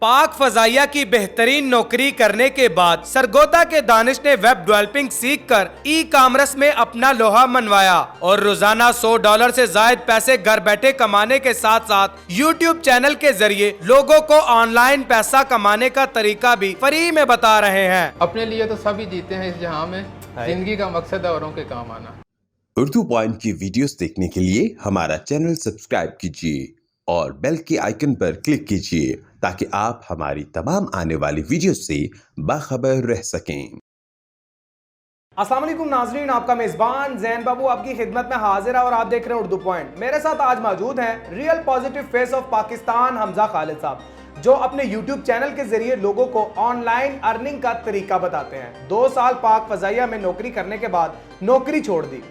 पाक फजाइया की बेहतरीन नौकरी करने के बाद सरगोदा के दानिश ने वेब डेवलपिंग सीखकर ई कॉमर्स में अपना लोहा मनवाया और रोजाना $100 से ज्यादा पैसे घर बैठे कमाने के साथ साथ यूट्यूब चैनल के जरिए लोगों को ऑनलाइन पैसा कमाने का तरीका भी फ्री में बता रहे हैं। अपने लिए तो सभी जीते हैं इस जहां में, जिंदगी का मकसद है औरों के काम आना। उर्दू पॉइंट की वीडियोस देखने के लिए हमारा चैनल सब्सक्राइब कीजिए और बेल के आइकन पर क्लिक कीजिए ताकि आप हमारी तमाम आने वाली वीडियो से बाखबर रह सकें। अस्सलाम वालेकुम नाज़रीन, आपका मेज़बान ज़ैन बाबू आपकी खिदमत में हाजिर है और आप देख रहे हैं उर्दू पॉइंट। मेरे साथ आज मौजूद हैं real positive face of Pakistan Hamza Khalid साहब, जो अपने यूट्यूब चैनल के जरिए लोगों को ऑनलाइन अर्निंग का तरीका बताते हैं। 2 साल पाक फजाइया में नौकरी करने के बाद नौकरी छोड़ दी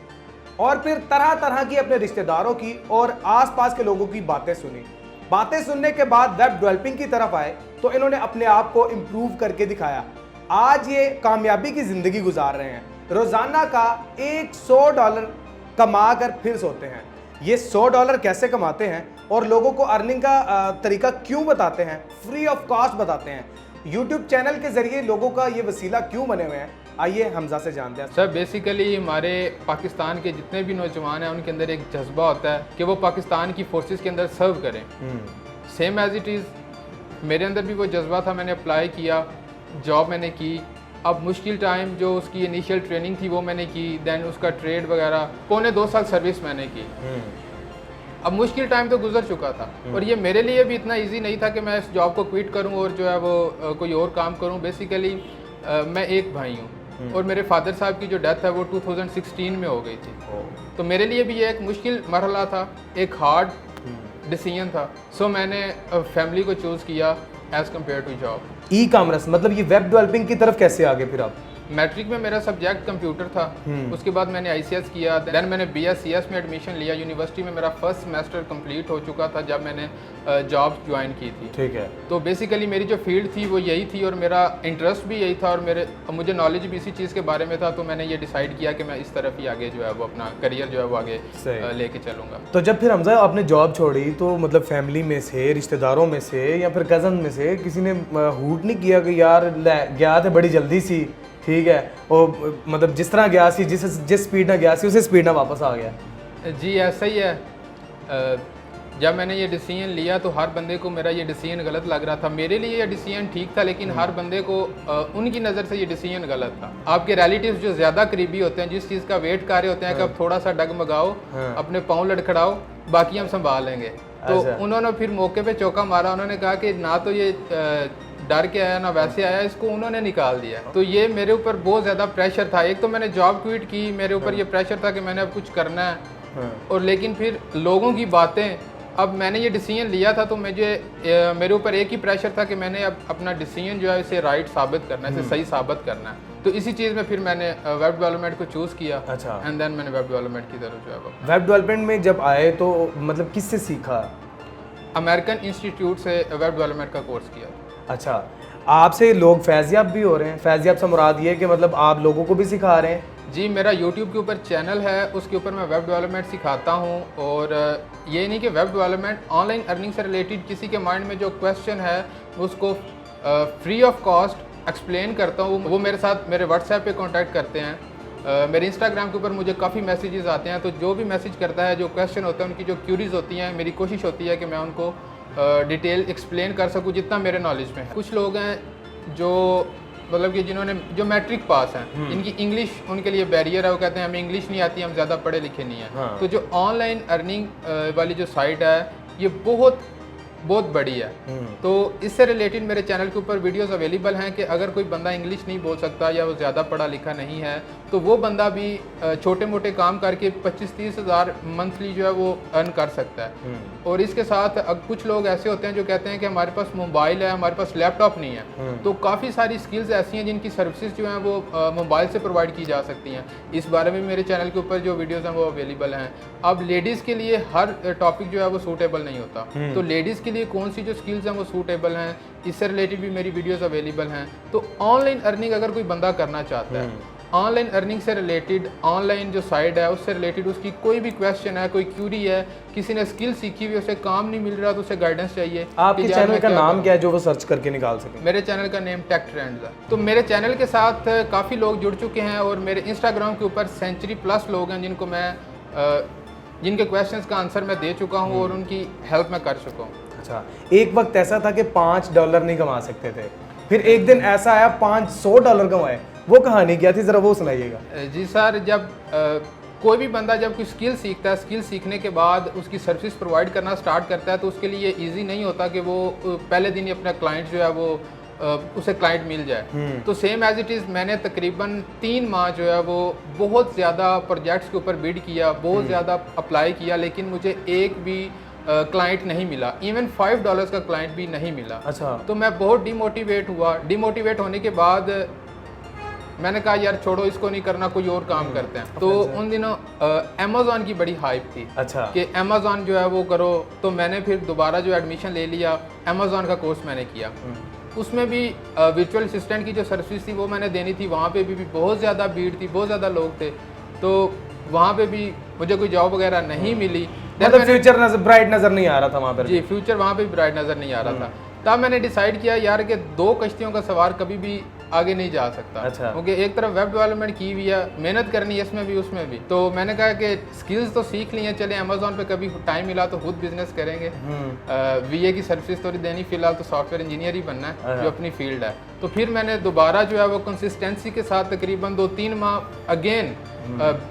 और फिर तरह तरह की अपने रिश्तेदारों की और आसपास के लोगों की बातें सुनी। बातें सुनने के बाद वेब डेवलपिंग की तरफ आए तो इन्होंने अपने आप को इम्प्रूव करके दिखाया। आज ये कामयाबी की जिंदगी गुजार रहे हैं। रोजाना का $100 कमा कर फिर सोते हैं। ये $100 कैसे कमाते हैं और लोगों को अर्निंग का तरीका क्यों बताते हैं, फ्री ऑफ कॉस्ट बताते हैं, यूट्यूब चैनल के जरिए लोगों का ये वसीला क्यों बने हुए हैं, आइए हमजा से जानते हैं। सर बेसिकली हमारे पाकिस्तान के जितने भी नौजवान हैं उनके अंदर एक जज्बा होता है कि वो पाकिस्तान की फोर्सेस के अंदर सर्व करें। सेम एज इट इज़ मेरे अंदर भी वो जज्बा था। मैंने अप्लाई किया, जॉब मैंने की। अब मुश्किल टाइम जो उसकी इनिशियल ट्रेनिंग थी वो मैंने की, देन उसका ट्रेड वगैरह, पौने 2 साल सर्विस मैंने की। अब मुश्किल टाइम तो गुजर चुका था और ये मेरे लिए भी इतना इजी नहीं था कि मैं इस जॉब को क्विट करूं और जो है वो कोई और काम करूं। बेसिकली मैं एक भाई हूं और मेरे फादर साहब की जो डेथ है वो 2016 में हो गई थी। तो मेरे लिए भी ये एक मुश्किल मरहला था, एक हार्ड डिसीजन था। सो मैंने फैमिली को चूज़ किया as compare to job. E commerce मतलब ये वेब डेवलपिंग की तरफ कैसे आगे फिर आप? मैट्रिक में मेरा सब्जेक्ट कंप्यूटर था, उसके बाद मैंने ICS किया, देन मैंने BScs में एडमिशन लिया। यूनिवर्सिटी में मेरा फर्स्ट सेमेस्टर कंप्लीट हो चुका था जब मैंने जॉब ज्वाइन की थी। ठीक है। तो बेसिकली मेरी जो फील्ड थी वो यही थी और मेरा इंटरेस्ट भी यही था और मुझे नॉलेज भी इसी चीज़ के बारे में था। तो मैंने ये डिसाइड किया कि मैं इस तरफ ही आगे जो है वो अपना करियर जो है वो आगे लेके चलूँगा। तो जब फिर हमजा आपने जॉब छोड़ी तो मतलब फैमिली में से, रिश्तेदारों में से या फिर कज़न में से किसी ने हूट नहीं किया कि यार गया थे बड़ी जल्दी सी, ठीक है, और मतलब जिस तरह गया सी, जिस स्पीड में गया सी उसी स्पीड में वापस आ गया? जी ऐसा ही है। जब मैंने ये डिसीजन लिया तो हर बंदे को मेरा ये डिसीजन गलत लग रहा था। मेरे लिए ये डिसीजन ठीक था लेकिन हर बंदे को उनकी नज़र से ये डिसीजन गलत था। आपके रिलेटिव्स जो ज़्यादा करीबी होते हैं, जिस चीज़ का वेट कर रहे होते हैं कि अब थोड़ा सा डगमगाओ, अपने पाँव लड़खड़ाओ, बाकी हम संभाल लेंगे। तो उन्होंने फिर मौके पे चौका मारा। उन्होंने कहा कि ना तो ये डर के आया ना वैसे आया, इसको उन्होंने निकाल दिया। तो ये मेरे ऊपर बहुत ज़्यादा प्रेशर था। एक तो मैंने जॉब क्विट की, मेरे ऊपर ये प्रेशर था कि मैंने अब कुछ करना है और लेकिन फिर लोगों की बातें, अब मैंने ये डिसीजन लिया था तो मेरे ऊपर एक ही प्रेशर था कि मैंने अब अपना डिसीजन जो है इसे राइट साबित करना है, इसे सही साबित करना है। तो इसी चीज़ में फिर मैंने वेब डेवलपमेंट को चूज़ किया। अच्छा। एंड देन मैंने वेब डेवलपमेंट की तरफ जो है वो वेब डेवलपमेंट में जब आए तो मतलब किससे सीखा? अमेरिकन इंस्टीट्यूट से वेब डेवलपमेंट का कोर्स किया। अच्छा, आपसे लोग फैज़याब भी हो रहे हैं? फैज़याब से मुराद ये कि मतलब आप लोगों को भी सिखा रहे हैं? जी, मेरा YouTube के ऊपर चैनल है, उसके ऊपर मैं वेब डेवलपमेंट सिखाता हूँ। और ये नहीं कि वेब डेवलपमेंट, ऑनलाइन अर्निंग से रिलेटेड किसी के माइंड में जो क्वेश्चन है उसको फ्री ऑफ कॉस्ट एक्सप्लेन करता हूँ। वो मेरे साथ मेरे व्हाट्सएप पे कांटेक्ट करते हैं। मेरे इंस्टाग्राम के ऊपर मुझे काफ़ी मैसेजेस आते हैं। तो जो भी मैसेज करता है, जो क्वेश्चन होता है, उनकी जो क्यूरीज होती हैं, मेरी कोशिश होती है कि मैं उनको डिटेल एक्सप्लेन कर सकूँ जितना मेरे नॉलेज में है। कुछ लोग हैं जो मतलब कि जो मैट्रिक पास हैं, इनकी इंग्लिश उनके लिए बैरियर है। वो कहते हैं हमें इंग्लिश नहीं आती, हम ज़्यादा पढ़े लिखे नहीं हैं। हाँ। तो जो ऑनलाइन अर्निंग वाली जो साइट है ये बहुत बड़ी है। तो इससे रिलेटेड मेरे चैनल के ऊपर वीडियोस अवेलेबल हैं कि अगर कोई बंदा इंग्लिश नहीं बोल सकता या वो ज़्यादा पढ़ा लिखा नहीं है तो वो बंदा भी छोटे मोटे काम करके 25-30 हज़ार मंथली जो है वो अर्न कर सकता है। और इसके साथ कुछ लोग ऐसे होते हैं जो कहते हैं कि हमारे पास मोबाइल है, हमारे पास लैपटॉप नहीं है। तो काफ़ी सारी स्किल्स ऐसी हैं जिनकी सर्विसेज जो हैं वो मोबाइल से प्रोवाइड की जा सकती हैं। इस बारे में मेरे चैनल के ऊपर जो वीडियोज़ हैं वो अवेलेबल हैं। अब लेडीज़ के लिए हर टॉपिक जो है वो सूटेबल नहीं होता। तो लेडीज़ के लिए कौन सी जो स्किल्स हैं वो सूटेबल हैं, इससे रिलेटेड भी मेरी वीडियोस अवेलेबल हैं। तो ऑनलाइन अर्निंग अगर कोई बंदा करना चाहता है ऑनलाइन अर्निंग से रिलेटेड, ऑनलाइन जो साइट है उससे रिलेटेड उसकी कोई भी क्वेश्चन है, कोई क्यूरी है, किसी ने स्किल सीखी हुई, उसे काम नहीं मिल रहा तो उसे गाइडेंस चाहिए। आपके चैनल का नाम क्या है जो वो सर्च करके निकाल सके? मेरे चैनल का नेम टेक ट्रेंड्स है। तो मेरे चैनल के साथ काफ़ी लोग जुड़ चुके हैं और मेरे इंस्टाग्राम के ऊपर सेंचुरी+ लोग हैं जिनको मैं जिनके क्वेश्चंस का आंसर मैं दे चुका हूँ और उनकी हेल्प मैं कर चुका हूँ। अच्छा, एक वक्त ऐसा था कि $5 नहीं कमा सकते थे, फिर एक दिन ऐसा आया $500 कमाए, वो कहानी क्या थी, ज़रा वो सुनाइएगा। जी सर, जब कोई भी बंदा जब कोई स्किल सीखता है, स्किल सीखने के बाद उसकी सर्विस प्रोवाइड करना स्टार्ट करता है तो उसके लिए ईजी नहीं होता कि वो पहले दिन ही अपना क्लाइंट जो है वो उसे क्लाइंट मिल जाए। तो सेम एज इट इज़ मैंने तकरीबन 3 माह जो है वो बहुत ज़्यादा प्रोजेक्ट्स के ऊपर बिड किया, बहुत ज़्यादा अप्लाई किया, लेकिन मुझे एक भी क्लाइंट नहीं मिला, इवन $5 का क्लाइंट भी नहीं मिला। अच्छा। तो मैं बहुत डिमोटिवेट हुआ। डिमोटिवेट होने के बाद मैंने कहा यार छोड़ो, इसको नहीं करना, कोई और काम करते हैं। तो उन दिनों अमेज़ॉन की बड़ी हाइप थी। अच्छा। कि अमेज़ॉन जो है वो करो, तो मैंने फिर दोबारा जो एडमिशन ले लिया, अमेज़ॉन का कोर्स मैंने किया। उसमें भी वर्चुअल असिस्टेंट की जो सर्विस थी वो मैंने देनी थी, वहाँ पे भी बहुत ज़्यादा भीड़ थी, बहुत ज़्यादा लोग थे, तो वहाँ पे भी मुझे कोई जॉब वगैरह नहीं मिली। मतलब फ्यूचर ब्राइट नज़र नहीं आ रहा था वहाँ पर? जी, फ्यूचर वहाँ पे भी ब्राइट नज़र नहीं आ रहा था। तब मैंने डिसाइड किया यार कि 2 कश्तियों का सवार कभी भी आगे नहीं जा सकता। अच्छा। क्योंकि एक तरफ वेब डेवलपमेंट की हुई है, मेहनत करनी है इसमें भी उसमें भी। तो मैंने कहा कि स्किल्स तो सीख ली हैं, चले अमेज़ॉन पे कभी टाइम मिला तो खुद बिजनेस करेंगे। VA की सर्विस तो देनी, फिलहाल तो सॉफ्टवेयर इंजीनियर ही बनना है जो अपनी फील्ड है। तो फिर मैंने दोबारा जो है वो कंसिस्टेंसी के साथ तकरीबन 2-3 माह अगेन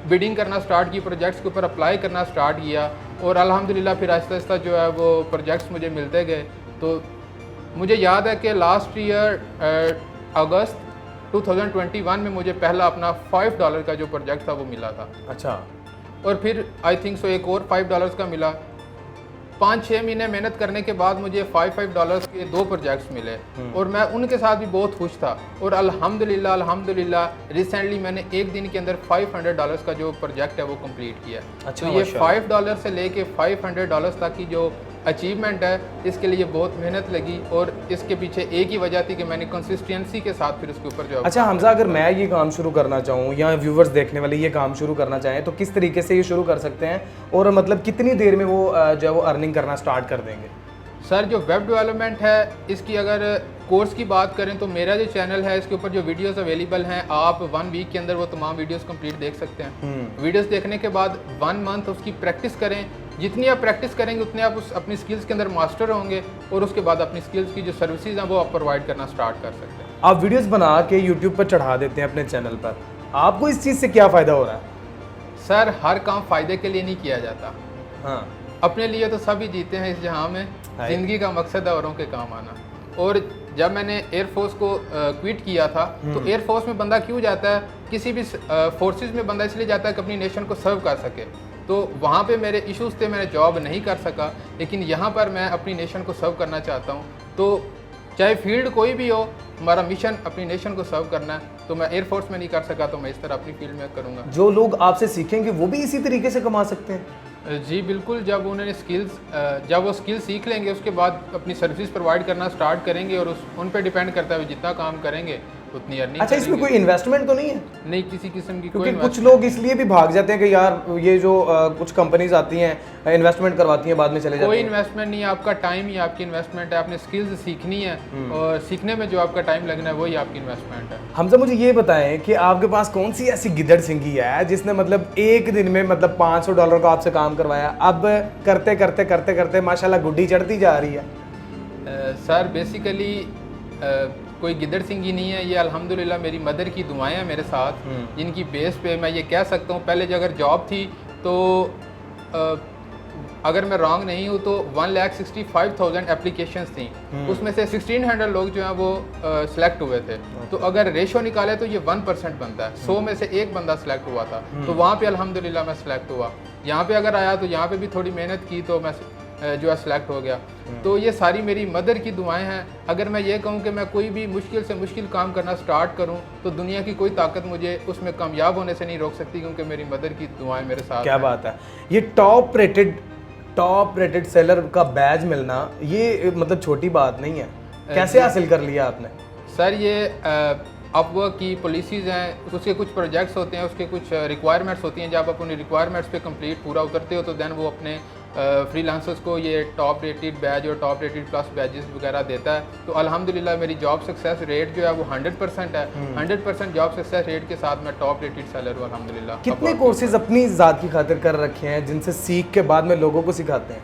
बिडिंग करना स्टार्ट की, प्रोजेक्ट्स के ऊपर अप्लाई करना स्टार्ट किया और अल्हम्दुलिल्लाह फिर आहिस्ता आहिस्ता जो है वो प्रोजेक्ट्स मुझे मिलते गए। तो मुझे याद है कि लास्ट ईयर अगस्त 2021 में मुझे पहला अपना $5 का जो प्रोजेक्ट था वो मिला था। अच्छा। और फिर आई थिंक सो एक और $5 का मिला। 5-6 महीने मेहनत करने के बाद मुझे $5 के 2 प्रोजेक्ट्स मिले और मैं उनके साथ भी बहुत खुश था। और अल्हम्दुलिल्लाह रिसेंटली मैंने एक दिन के अंदर $500 का जो प्रोजेक्ट है वो कंप्लीट किया। अच्छा, तो ये $5 से लेके $500 तक की जो अचीवमेंट है, इसके लिए बहुत मेहनत लगी और इसके पीछे एक ही वजह थी कि मैंने कंसिस्टेंसी के साथ फिर उसके ऊपर जो। अच्छा हमजा, अगर मैं ये काम शुरू करना चाहूँ या व्यूवर्स देखने वाले ये काम शुरू करना चाहें तो किस तरीके से ये शुरू कर सकते हैं और मतलब कितनी देर में वो जो है वो अर्निंग करना स्टार्ट कर देंगे? सर, जो वेब डेवलपमेंट है इसकी अगर कोर्स की बात करें तो मेरा जो चैनल है इसके ऊपर जो वीडियोस अवेलेबल हैं, आप 1 वीक के अंदर वो तमाम वीडियोस कंप्लीट देख सकते हैं। वीडियोस देखने के बाद 1 मंथ उसकी प्रैक्टिस करें। जितनी आप प्रैक्टिस करेंगे उतने आप उस अपनी स्किल्स के अंदर मास्टर होंगे और उसके बाद अपनी स्किल्स की जो सर्विसेज हैं वो आप प्रोवाइड करना स्टार्ट कर सकते हैं। आप वीडियोस बना के यूट्यूब पर चढ़ा देते हैं अपने चैनल पर, आपको इस चीज़ से क्या फ़ायदा हो रहा है? सर, हर काम फ़ायदे के लिए नहीं किया जाता। हाँ, अपने लिए तो सभी जीते हैं इस जहाँ में, ज़िंदगी का मकसद है औरों के काम आना। और जब मैंने एयरफोर्स को क्विट किया था तो एयरफोर्स में बंदा क्यों जाता है, किसी भी फोर्सेस में बंदा इसलिए जाता है कि अपनी नेशन को सर्व कर सके। तो वहाँ पे मेरे इश्यूज़ थे, मैंने जॉब नहीं कर सका, लेकिन यहाँ पर मैं अपनी नेशन को सर्व करना चाहता हूँ। तो चाहे फील्ड कोई भी हो, हमारा मिशन अपनी नेशन को सर्व करना है। तो मैं एयरफोर्स में नहीं कर सका तो मैं इस तरह अपनी फील्ड में करूँगा। जो लोग आपसे सीखेंगे वो भी इसी तरीके से कमा सकते हैं? जी बिल्कुल, जब उन्होंने जब वो स्किल सीख लेंगे उसके बाद अपनी सर्विस प्रोवाइड करना स्टार्ट करेंगे और उन पर डिपेंड करता है जितना काम करेंगे उतनी अर्निंग। अच्छा, इसमें कोई इन्वेस्टमेंट तो नहीं है? नहीं, किसी किस्म की क्योंकि कुछ लोग इसलिए भी भाग जाते हैं कि यार ये जो कुछ कंपनीज आती हैं इन्वेस्टमेंट करवाती हैं, बाद में चले जाते हैं। कोई इन्वेस्टमेंट नहीं है, आपका टाइम ही आपकी इन्वेस्टमेंट है। आपने स्किल्स सीखनी है और सीखने में जो आपका टाइम लगना है वही आपकी इन्वेस्टमेंट है। हमजा, मुझे ये बताएं कि आपके पास कौन सी ऐसी गिदड़ सिंगी है जिसने मतलब एक दिन में मतलब $500 का आपसे काम करवाया, अब करते करते करते करते माशाल्लाह गुड्डी चढ़ती जा रही है? सर बेसिकली कोई गिदड़ सिंगी नहीं है, ये अल्हम्दुलिल्लाह मेरी मदर की दुआएं हैं मेरे साथ, जिनकी बेस पे मैं ये कह सकता हूँ। पहले जो अगर जॉब थी तो अगर मैं रॉन्ग नहीं हूँ तो 1,65,000 एप्लीकेशंस थी, उसमें से 1600 लोग जो हैं वो सिलेक्ट हुए थे। तो अगर रेशो निकाले तो ये 1% बनता है, 100 में से एक बंदा सिलेक्ट हुआ था। तो वहाँ पे अल्हम्दुलिल्लाह मैं सिलेक्ट हुआ। यहाँ पे अगर आया तो यहाँ पे भी थोड़ी मेहनत की तो मैं जो है सिलेक्ट हो गया। तो ये सारी मेरी मदर की दुआएं हैं। अगर मैं ये कहूँ कि मैं कोई भी मुश्किल से मुश्किल काम करना स्टार्ट करूँ तो दुनिया की कोई ताकत मुझे उसमें कामयाब होने से नहीं रोक सकती, क्योंकि मेरी मदर की दुआएं मेरे साथ। क्या बात है। ये टॉप रेटेड सेलर का बैज मिलना ये मतलब छोटी बात नहीं है, कैसे हासिल कर लिया आपने? सर ये अपवर्क की पॉलिसीज़ हैं, उसके कुछ प्रोजेक्ट्स होते हैं, उसके कुछ रिक्वायरमेंट्स होती हैं। जब आप उन रिक्वायरमेंट्स पे कंप्लीट पूरा उतरते हो तो देन वो अपने फ्रीलांसर्स को ये टॉप रेटेड बैज और टॉप रेटेड प्लस बैजेस वगैरह देता है। तो अल्हम्दुलिल्लाह मेरी जॉब सक्सेस रेट जो है वो 100% है। 100% जॉब सक्सेस रेट के साथ मैं टॉप रेटेड सेलर हूँ अल्हम्दुलिल्लाह। कितने कोर्सेज अपनी ज़ात की खातिर कर रखे हैं जिनसे सीख के बाद में लोगों को सिखाते हैं?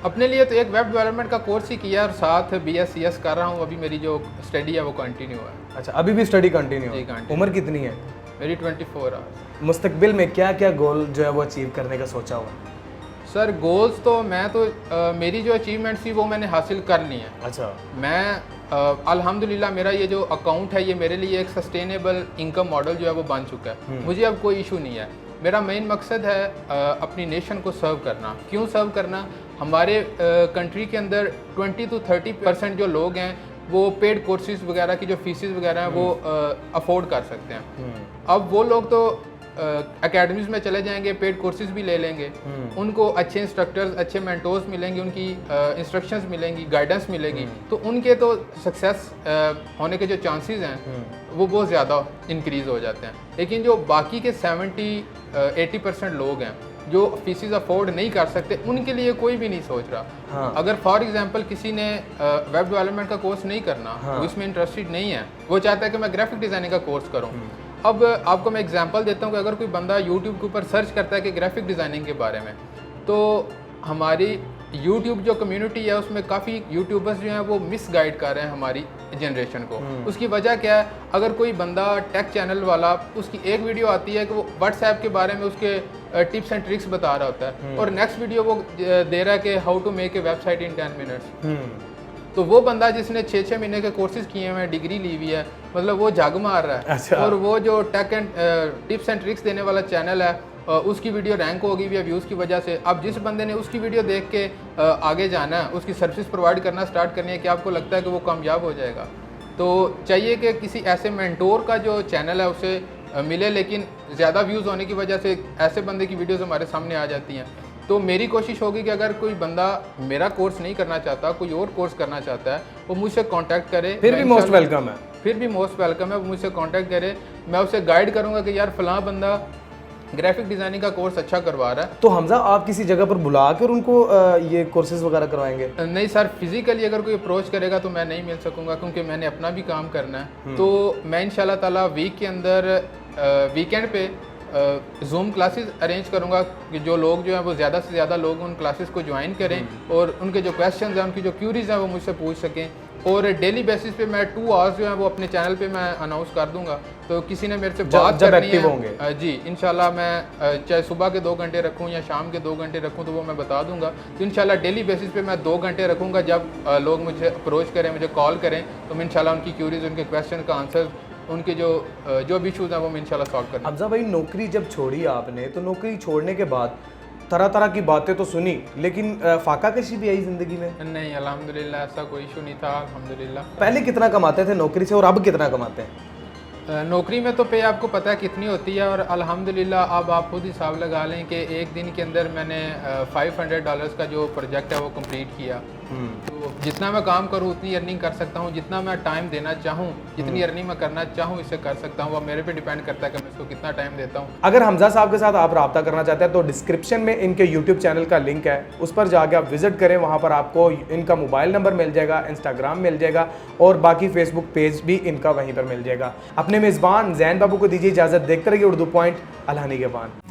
अपने लिए तो एक वेब डेवलपमेंट का कोर्स ही किया और साथ BScs कर रहा हूँ। अभी मेरी जो स्टडी है वो कंटिन्यू है। अच्छा, अभी भी स्टडी कंटिन्यू जी, है। continue। उम्र कितनी है? मेरी 24 आवर्स। मुस्तकबिल में क्या क्या गोल जो है वो अचीव करने का सोचा हुआ है? सर गोल्स तो मैं तो मेरी जो अचीवमेंट थी वो मैंने हासिल कर ली है। अच्छा। मैं अल्हम्दुलिल्लाह मेरा ये जो अकाउंट है ये मेरे लिए एक सस्टेनेबल इनकम मॉडल जो है वो बन चुका है। मुझे अब कोई इशू नहीं है। मेरा मेन मकसद है अपनी नेशन को सर्व करना। क्यों सर्व करना? हमारे कंट्री के अंदर 20 to 30% जो लोग हैं वो पेड कोर्सेज वगैरह की जो फीसिस वगैरह हैं वो अफोर्ड कर सकते हैं। अब वो लोग तो एकेडमीज़ में चले जाएंगे, पेड कोर्सेज भी ले लेंगे, उनको अच्छे इंस्ट्रक्टर्स, अच्छे मेंटोर्स मिलेंगे, उनकी इंस्ट्रक्शंस मिलेंगी, गाइडेंस मिलेगी, तो उनके तो सक्सेस होने के जो चांसेस हैं वो बहुत ज़्यादा इंक्रीज़ हो जाते हैं। लेकिन जो बाकी के 70-80% लोग हैं जो फीसिस अफोर्ड नहीं कर सकते, उनके लिए कोई भी नहीं सोच रहा। हाँ। अगर फॉर एग्जांपल किसी ने वेब डेवलपमेंट का कोर्स नहीं करना, वो इसमें इंटरेस्टेड नहीं है, वो चाहता है कि मैं ग्राफिक डिज़ाइनिंग का कोर्स करूँ। अब आपको मैं एग्जांपल देता हूँ कि अगर कोई बंदा यूट्यूब के ऊपर सर्च करता है कि ग्राफिक डिज़ाइनिंग के बारे में, तो हमारी यूट्यूब जो कम्युनिटी है उसमें काफ़ी यूट्यूबर्स जो हैं वो मिसगाइड कर रहे हैं हमारी जनरेशन को। उसकी वजह क्या है? अगर कोई बंदा टेक चैनल वाला, उसकी एक वीडियो आती है कि वो व्हाट्सएप के बारे में उसके टिप्स एंड ट्रिक्स बता रहा होता है, और नेक्स्ट वीडियो वो दे रहा है कि how to make a website in 10 minutes. तो वो बंदा जिसने 6-6 महीने के कोर्सेज किए हुए हैं, डिग्री ली हुई है, मतलब वो जग मार रहा है। अच्छा। और वो जो tech and tips and tricks देने वाला चैनल है उसकी वीडियो रैंक होगी भी व्यूज़ की वजह से। अब जिस बंदे ने उसकी वीडियो देख के आगे जाना है, उसकी सर्विस प्रोवाइड करना स्टार्ट करनी है, कि आपको लगता है कि वो कामयाब हो जाएगा? तो चाहिए कि किसी ऐसे मेंटोर का जो चैनल है उसे मिले, लेकिन ज़्यादा व्यूज़ होने की वजह से ऐसे बंदे की वीडियोज़ हमारे सामने आ जाती हैं। तो मेरी कोशिश होगी कि अगर कोई बंदा मेरा कोर्स नहीं करना चाहता, कोई और कोर्स करना चाहता है, वो मुझसे कांटेक्ट करे। फिर भी मोस्ट वेलकम है। फिर भी मोस्ट वेलकम है, वो मुझसे कांटेक्ट करे। मैं उसे गाइड करूँगा कि यार फ़लाँ बंदा ग्राफिक डिज़ाइनिंग का कोर्स अच्छा करवा रहा है। तो हमजा आप किसी जगह पर बुला कर उनको ये कोर्सेज वगैरह करवाएंगे? नहीं सर, फिजिकली अगर कोई अप्रोच करेगा तो मैं नहीं मिल सकूंगा, क्योंकि मैंने अपना भी काम करना है। तो मैं इंशाल्लाह ताला वीक के अंदर वीकेंड पे जूम क्लासेस अरेंज करूंगा कि जो लोग जो हैं वो ज़्यादा से ज़्यादा लोग उन क्लासेस को ज्वाइन करें और उनके जो क्वेश्चंस हैं, उनकी जो क्यूरीज हैं वो मुझसे पूछ सकें। और डेली बेसिस पे मैं 2 आवर्स जो है वो अपने चैनल पे मैं अनाउंस कर दूंगा। तो किसी ने मेरे से बात करनी है होंगे। जी इंशाल्लाह मैं चाहे सुबह के 2 घंटे रखूं या शाम के 2 घंटे रखूं, तो वो मैं बता दूंगा। तो इंशाल्लाह डेली बेसिस पे मैं 2 घंटे रखूंगा। जब लोग मुझे अप्रोच करें, मुझे कॉल करें, तो मैं इंशाल्लाह उनकी क्यूरीज, उनके क्वेश्चन का आंसर, उनके जो भी इशूज़ हैं वो मैं इंशाल्लाह सॉल्व करूँगा। हमजा भाई, नौकरी जब छोड़ी आपने, तो नौकरी छोड़ने के बाद तरह तरह की बातें तो सुनी, लेकिन फाका कशी भी आई ज़िंदगी में? नहीं, अल्हम्दुलिल्लाह ऐसा कोई इशू नहीं था अल्हम्दुलिल्लाह। पहले कितना कमाते थे नौकरी से और अब कितना कमाते हैं? नौकरी में तो पे आपको पता है कितनी होती है, और अल्हम्दुलिल्लाह अब आप खुद हिसाब लगा लें कि एक दिन के अंदर मैंने $500 का जो प्रोजेक्ट है वो कंप्लीट किया। तो जितना मैं काम करूँ उतनी अर्निंग कर सकता हूँ, जितना मैं टाइम देना चाहूँ, जितनी अर्निंग मैं करना चाहूँ इससे कर सकता हूँ। अब मेरे पे डिपेंड करता है कि मैं इसको कितना टाइम देता हूँ। अगर हमजा साहब के साथ आप रब्ता करना चाहते हैं तो डिस्क्रिप्शन में इनके यूट्यूब चैनल का लिंक है, उस पर जाके आप विजिट करें। वहाँ पर आपको इनका मोबाइल नंबर मिल जाएगा, इंस्टाग्राम मिल जाएगा, और बाकी फेसबुक पेज भी इनका वहीं पर मिल जाएगा। अपने मेज़बान जैन बाबू को दीजिए इजाज़त। देखते रहिए उर्दू पॉइंट। अल्लाह निगहबान।